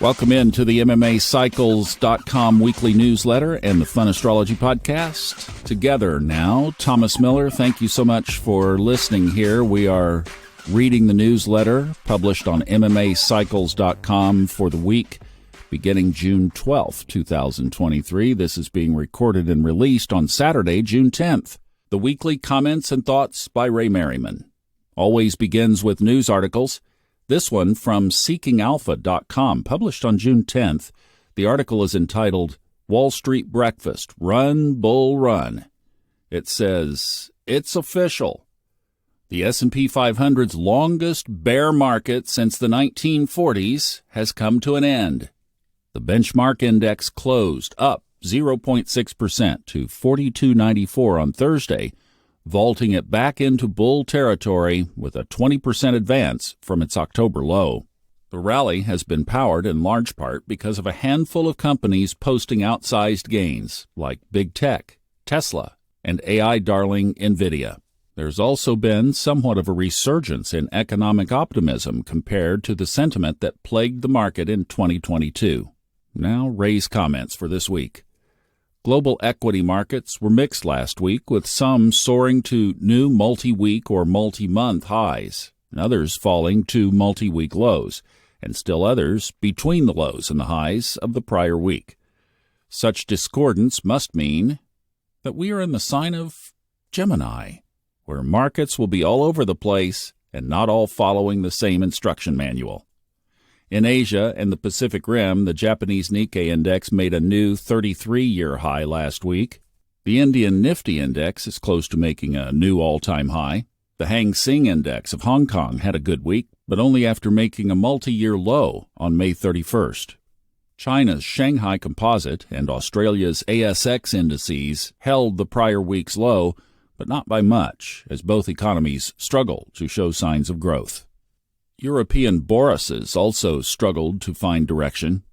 Welcome in to the MMACycles.com weekly newsletter and the Fun Astrology podcast. Together now, Thomas Miller, thank you so much for listening here. We are reading the newsletter published on MMACycles.com for the week beginning June 12th, 2023. This is being recorded and released on Saturday, June 10th. The weekly comments and thoughts by Ray Merriman. Always begins with news articles. This one from SeekingAlpha.com, published on June 10th. The article is entitled, Wall Street Breakfast, Run, Bull, Run. It says, it's official. The S&P 500's longest bear market since the 1940s has come to an end. The benchmark index closed up 0.6% to 4294 on Thursday, vaulting it back into bull territory with a 20% advance from its October low. The rally has been powered in large part because of a handful of companies posting outsized gains, like Big Tech, Tesla, and AI darling NVIDIA. There's also been somewhat of a resurgence in economic optimism compared to the sentiment that plagued the market in 2022. Now, Ray's comments for this week. Global equity markets were mixed last week, with some soaring to new multi-week or multi-month highs, and others falling to multi-week lows, and still others between the lows and the highs of the prior week. Such discordance must mean that we are in the sign of Gemini, where markets will be all over the place and not all following the same instruction manual. In Asia and the Pacific Rim, the Japanese Nikkei index made a new 33-year high last week. The Indian Nifty index is close to making a new all-time high. The Hang Seng index of Hong Kong had a good week, but only after making a multi-year low on May 31st. China's Shanghai Composite and Australia's ASX indices held the prior week's low, but not by much, as both economies struggle to show signs of growth. European Borises also struggled to find direction.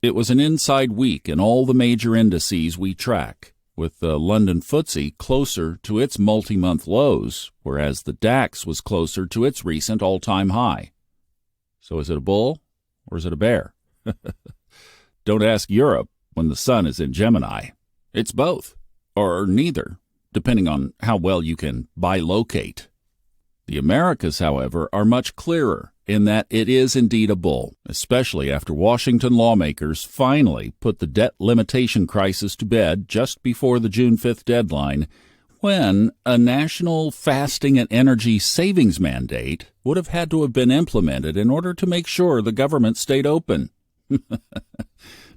It was an inside week in all the major indices we track, with the London FTSE closer to its multi-month lows, whereas the DAX was closer to its recent all-time high. So is it a bull or is it a bear? Don't ask Europe when the sun is in Gemini. It's both, or neither, depending on how well you can bilocate. The Americas, however, are much clearer in that it is indeed a bull, especially after Washington lawmakers finally put the debt limitation crisis to bed just before the June 5th deadline, when a national fasting and energy savings mandate would have had to have been implemented in order to make sure the government stayed open.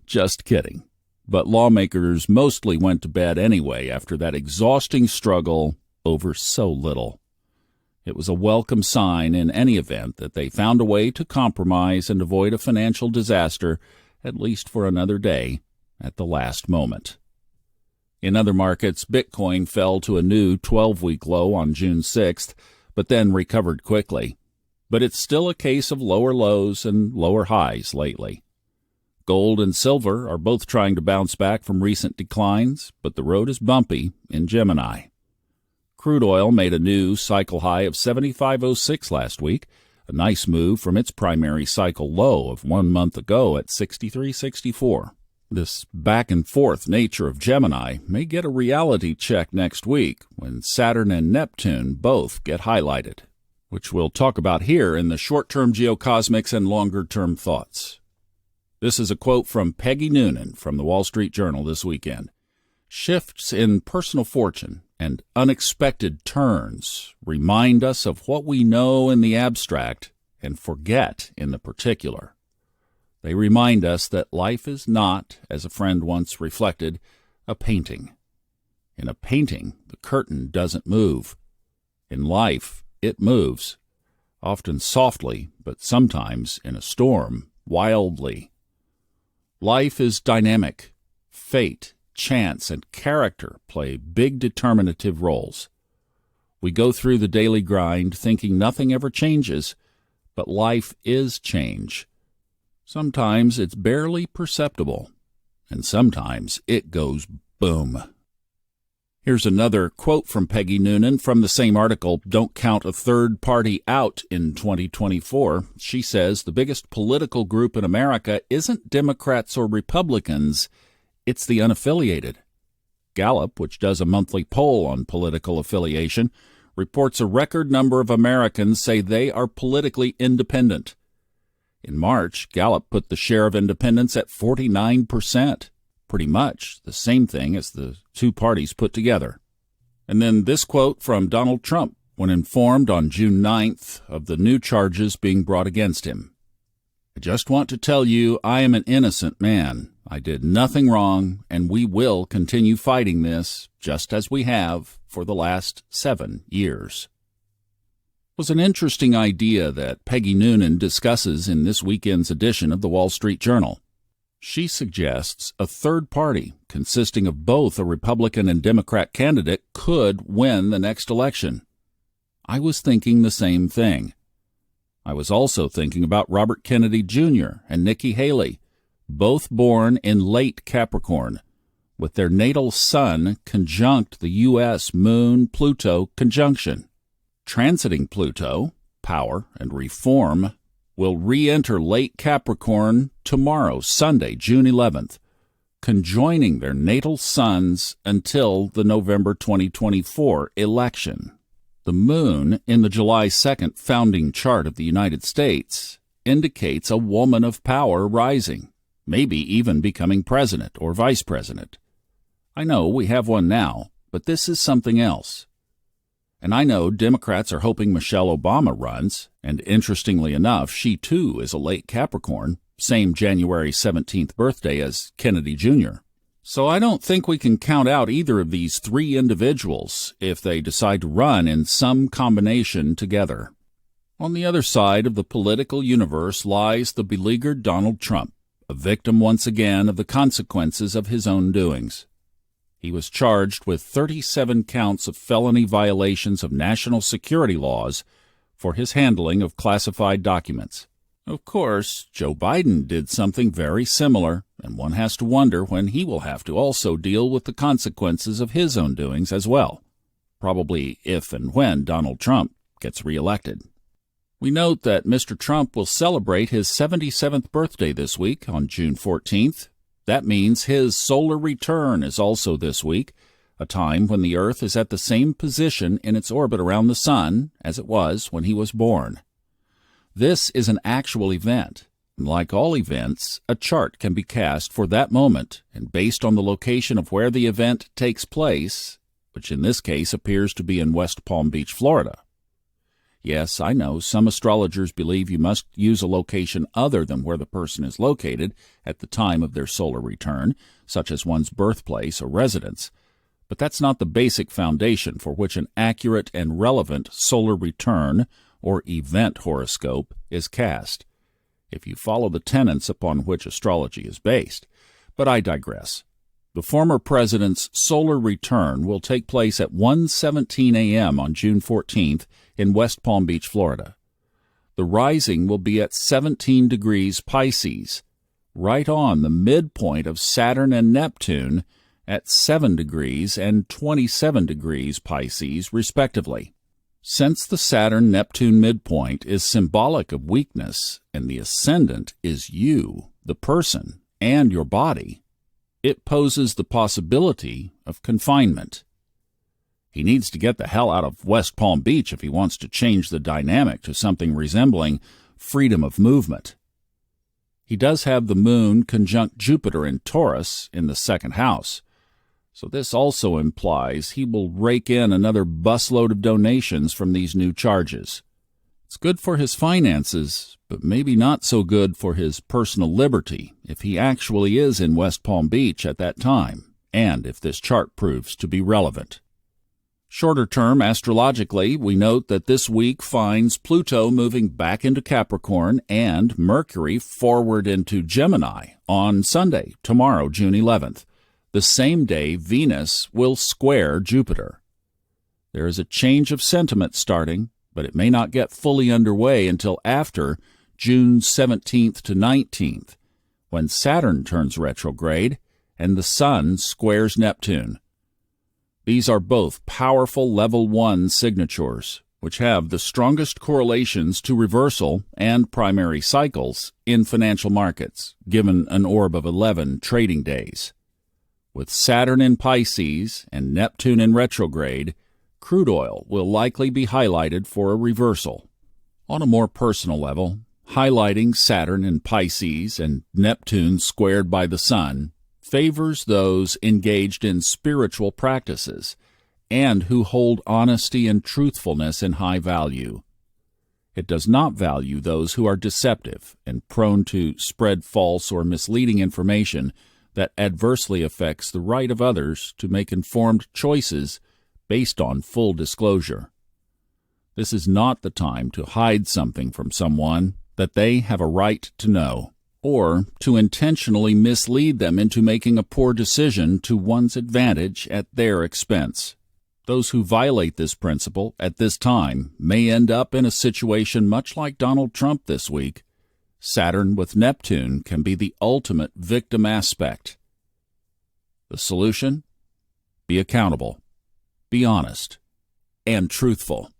Just kidding. But lawmakers mostly went to bed anyway after that exhausting struggle over so little. It was a welcome sign in any event that they found a way to compromise and avoid a financial disaster, at least for another day, at the last moment. In other markets, Bitcoin fell to a new 12-week low on June 6th, but then recovered quickly. But it's still a case of lower lows and lower highs lately. Gold and silver are both trying to bounce back from recent declines, but the road is bumpy in Gemini. Crude oil made a new cycle high of 75.06 last week, a nice move from its primary cycle low of 1 month ago at 63.64. This back-and-forth nature of Gemini may get a reality check next week when Saturn and Neptune both get highlighted, which we'll talk about here in the short-term geocosmics and longer-term thoughts. This is a quote from Peggy Noonan from the Wall Street Journal this weekend. Shifts in personal fortune and unexpected turns remind us of what we know in the abstract and forget in the particular. They remind us that life is not, as a friend once reflected, a painting. In a painting, the curtain doesn't move. In life, it moves, often softly, but sometimes in a storm, wildly. Life is dynamic. Fate, chance, and character play big determinative roles. We go through the daily grind thinking nothing ever changes, but life is change. Sometimes it's barely perceptible, and sometimes it goes boom. Here's another quote from Peggy Noonan from the same article, Don't Count a Third Party Out in 2024. She says the biggest political group in America isn't Democrats or Republicans, it's the unaffiliated. Gallup, which does a monthly poll on political affiliation, reports a record number of Americans say they are politically independent. In March, Gallup put the share of independents at 49%. Pretty much the same thing as the two parties put together. And then this quote from Donald Trump when informed on June 9th of the new charges being brought against him. I just want to tell you I am an innocent man. I did nothing wrong, and we will continue fighting this just as we have for the last 7 years. It was an interesting idea that Peggy Noonan discusses in this weekend's edition of the Wall Street Journal. She suggests a third party consisting of both a Republican and Democrat candidate could win the next election. I was thinking the same thing. I was also thinking about Robert Kennedy Jr. and Nikki Haley, both born in late Capricorn, with their natal sun conjunct the U.S. Moon-Pluto conjunction. Transiting Pluto, power and reform, will re-enter late Capricorn tomorrow, Sunday, June 11th, conjoining their natal suns until the November 2024 election. The moon in the July 2nd founding chart of the United States indicates a woman of power rising, maybe even becoming president or vice president. I know we have one now, but this is something else. And I know Democrats are hoping Michelle Obama runs, and interestingly enough, she too is a late Capricorn, same January 17th birthday as Kennedy Jr. So I don't think we can count out either of these three individuals if they decide to run in some combination together. On the other side of the political universe lies the beleaguered Donald Trump, a victim once again of the consequences of his own doings. He was charged with 37 counts of felony violations of national security laws for his handling of classified documents. Of course, Joe Biden did something very similar, and one has to wonder when he will have to also deal with the consequences of his own doings as well, probably if and when Donald Trump gets reelected. We note that Mr. Trump will celebrate his 77th birthday this week on June 14th. That means his solar return is also this week, a time when the Earth is at the same position in its orbit around the Sun as it was when he was born. This is an actual event. Like all events, a chart can be cast for that moment, and based on the location of where the event takes place, which in this case appears to be in West Palm Beach, Florida. Yes, I know some astrologers believe you must use a location other than where the person is located at the time of their solar return, such as one's birthplace or residence. But that's not the basic foundation for which an accurate and relevant solar return or event horoscope is cast, if you follow the tenets upon which astrology is based. But I digress. The former president's solar return will take place at 1:17 a.m. on June 14th in West Palm Beach, Florida. The rising will be at 17 degrees Pisces, right on the midpoint of Saturn and Neptune at 7 degrees and 27 degrees Pisces, respectively. Since the Saturn-Neptune midpoint is symbolic of weakness and the ascendant is you, the person, and your body, it poses the possibility of confinement. He needs to get the hell out of West Palm Beach if he wants to change the dynamic to something resembling freedom of movement. He does have the moon conjunct Jupiter in Taurus in the second house, so this also implies he will rake in another busload of donations from these new charges. It's good for his finances, but maybe not so good for his personal liberty if he actually is in West Palm Beach at that time, and if this chart proves to be relevant. Shorter term, astrologically, we note that this week finds Pluto moving back into Capricorn and Mercury forward into Gemini on Sunday, tomorrow, June 11th, the same day Venus will square Jupiter. There is a change of sentiment starting, but it may not get fully underway until after June 17th to 19th, when Saturn turns retrograde and the Sun squares Neptune. These are both powerful level 1 signatures, which have the strongest correlations to reversal and primary cycles in financial markets, given an orb of 11 trading days. With Saturn in Pisces and Neptune in retrograde, crude oil will likely be highlighted for a reversal. On a more personal level, highlighting Saturn in Pisces and Neptune squared by the Sun favors those engaged in spiritual practices and who hold honesty and truthfulness in high value. It does not value those who are deceptive and prone to spread false or misleading information that adversely affects the right of others to make informed choices based on full disclosure. This is not the time to hide something from someone that they have a right to know, or to intentionally mislead them into making a poor decision to one's advantage at their expense. Those who violate this principle at this time may end up in a situation much like Donald Trump this week. Saturn with Neptune can be the ultimate victim aspect. The solution? Be accountable, be honest, and truthful.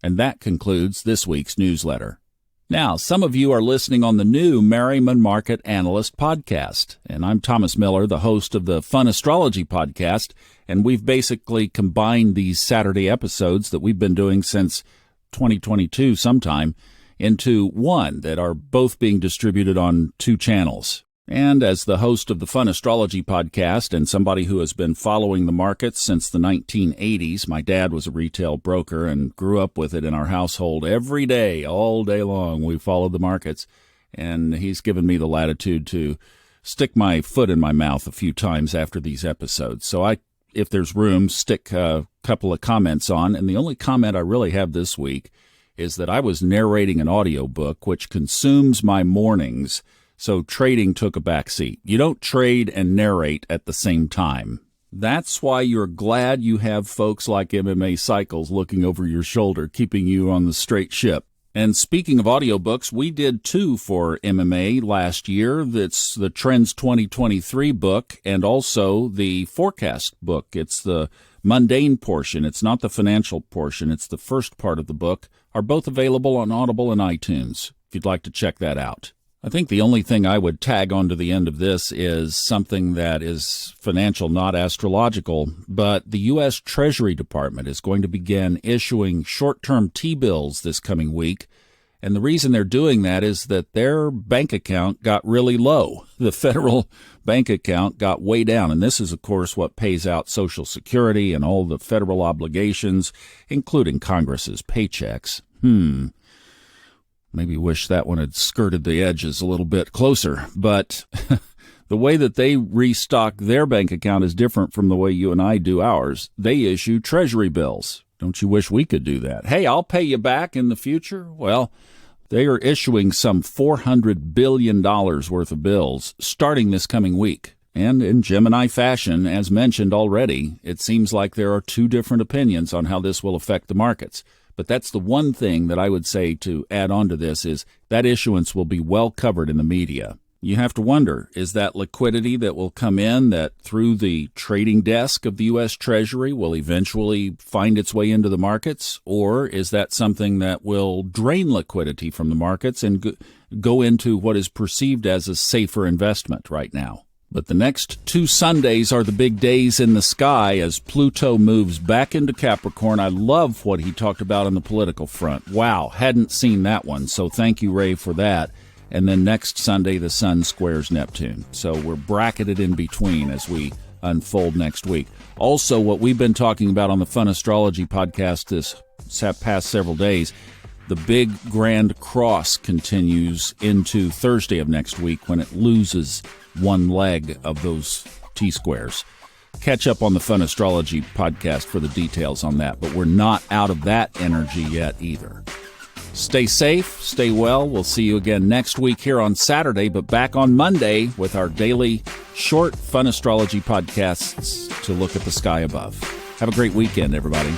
And that concludes this week's newsletter. Now, some of you are listening on the new Merriman Market Analyst podcast, and I'm Thomas Miller, the host of the Fun Astrology podcast, and we've basically combined these Saturday episodes that we've been doing since 2022 sometime into one that are both being distributed on 2 channels. And as the host of the Fun Astrology podcast and somebody who has been following the markets since the 1980s, my dad was a retail broker and grew up with it in our household every day, all day long. We followed the markets, and he's given me the latitude to stick my foot in my mouth a few times after these episodes. So if there's room, stick a couple of comments on. And the only comment I really have this week is that I was narrating an audiobook which consumes my mornings, so trading took a back seat. You don't trade and narrate at the same time. That's why you're glad you have folks like MMA Cycles looking over your shoulder, keeping you on the straight ship. And speaking of audiobooks, we did 2 for MMA last year. That's the Trends 2023 book and also the Forecast book. It's the mundane portion. It's not the financial portion. It's the first part of the book. Are both available on Audible and iTunes, if you'd like to check that out. I think the only thing I would tag on to the end of this is something that is financial, not astrological, but the U.S. Treasury Department is going to begin issuing short-term T-bills this coming week, and the reason they're doing that is that their bank account got really low. The federal bank account got way down, and this is, of course, what pays out Social Security and all the federal obligations, including Congress's paychecks. Maybe wish that one had skirted the edges a little bit closer, but the way that they restock their bank account is different from the way you and I do ours. They issue treasury bills. Don't you wish we could do that? Hey, I'll pay you back in the future. Well, they are issuing some $400 billion worth of bills starting this coming week. And in Gemini fashion, as mentioned already, it seems like there are 2 different opinions on how this will affect the markets. But that's the one thing that I would say to add on to this is that issuance will be well covered in the media. You have to wonder, is that liquidity that will come in that through the trading desk of the U.S. Treasury will eventually find its way into the markets? Or is that something that will drain liquidity from the markets and go into what is perceived as a safer investment right now? But the next 2 Sundays are the big days in the sky as Pluto moves back into Capricorn. I love what he talked about on the political front. Wow, hadn't seen that one, so thank you, Ray, for that. And then next Sunday, the Sun squares Neptune. So we're bracketed in between as we unfold next week. Also, what we've been talking about on the Fun Astrology podcast this past several days, the big Grand Cross continues into Thursday of next week when it loses one leg of those T-squares. Catch up on the Fun Astrology podcast for the details on that, but we're not out of that energy yet either. Stay safe, stay well. We'll see you again next week here on Saturday, but back on Monday with our daily short Fun Astrology podcasts to look at the sky above. Have a great weekend, everybody.